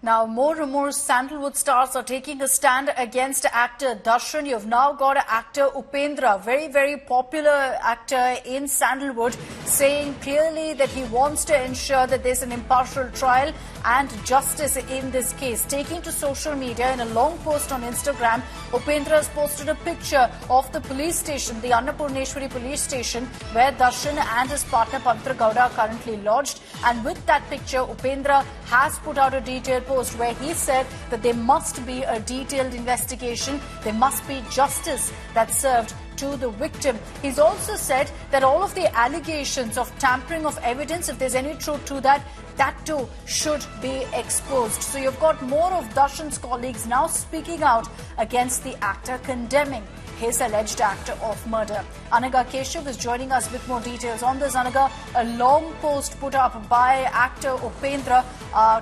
Now, more and more Sandalwood stars are taking a stand against actor Darshan. You've now got actor Upendra, very popular actor in Sandalwood, saying clearly that he wants to ensure that there's an impartial trial and justice in this case. Taking to social media in a long post on Instagram, Upendra has posted a picture of the police station, the Annapurneshwari police station, where Darshan and his partner Pavitra Gowda are currently lodged. And with that picture, Upendra has put out a detailed post where he said that there must be a detailed investigation, there must be justice that's served to the victim. He's also said that all of the allegations of tampering of evidence, if there's any truth to that, that too should be exposed. So you've got more of Darshan's colleagues now speaking out against the actor, condemning his alleged act of murder. Anaga Keshav is joining us with more details on this. Anaga, a long post put up by actor Upendra.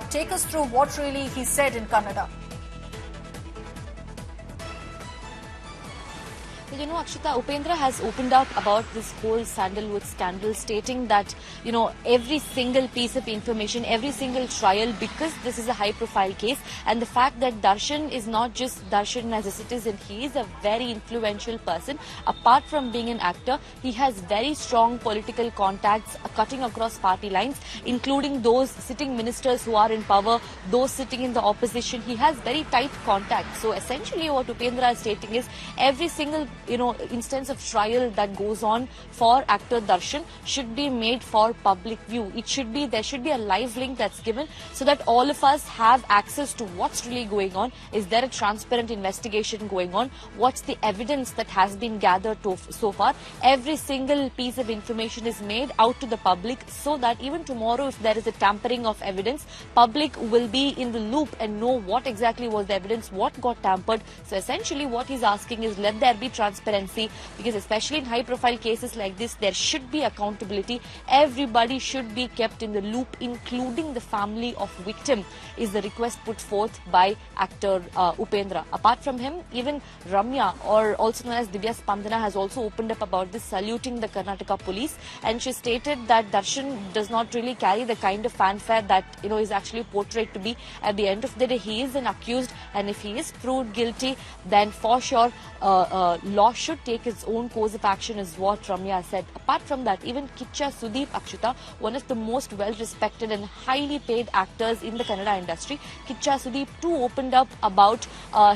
Take us through what really he said in Kannada. You know, Akshita, Upendra has opened up about this whole Sandalwood scandal, stating that, you know, every single piece of information, every single trial, because this is a high-profile case, and the fact that Darshan is not just Darshan as a citizen, he is a very influential person. Apart from being an actor, he has very strong political contacts cutting across party lines, including those sitting ministers who are in power, those sitting in the opposition. He has very tight contacts. So essentially what Upendra is stating is every single instance of trial that goes on for actor Darshan should be made for public view. There should be a live link that's given so that all of us have access to what's really going on. Is there a transparent investigation going on? What's the evidence that has been gathered so far? Every single piece of information is made out to the public so that even tomorrow, if there is a tampering of evidence, public will be in the loop and know what exactly was the evidence, what got tampered. So essentially what he's asking is, let there be transparency, because especially in high profile cases like this, there should be accountability. Everybody should be kept in the loop, including the family of victim, is the request put forth by actor Upendra. Apart from him, even Ramya, or also known as Divya Spandana, has also opened up about this, saluting the Karnataka police, and she stated that Darshan does not really carry the kind of fanfare that is actually portrayed to be. At the end of the day, he is an accused, and if he is proved guilty, then for sure law should take its own course of action, is what Ramya said. Apart from that, even Kicha Sudeep, Akshita, one of the most well-respected and highly paid actors in the Kannada industry, Kicha Sudeep too opened up about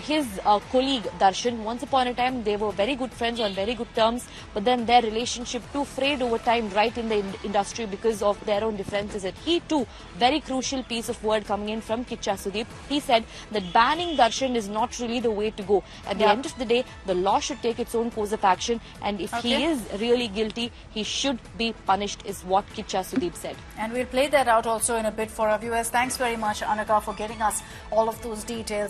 his colleague Darshan. Once upon a time, they were very good friends on very good terms, but then their relationship too frayed over time right in the industry because of their own differences. And he too, very crucial piece of word coming in from Kicha Sudeep. He said that banning Darshan is not really the way to go. At the end of the day, the law should take its own course of action, and if he is really guilty, he should be punished, is what Kicha Sudeep said. And we'll play that out also in a bit for our viewers. Thanks very much, Anaga, for getting us all of those details.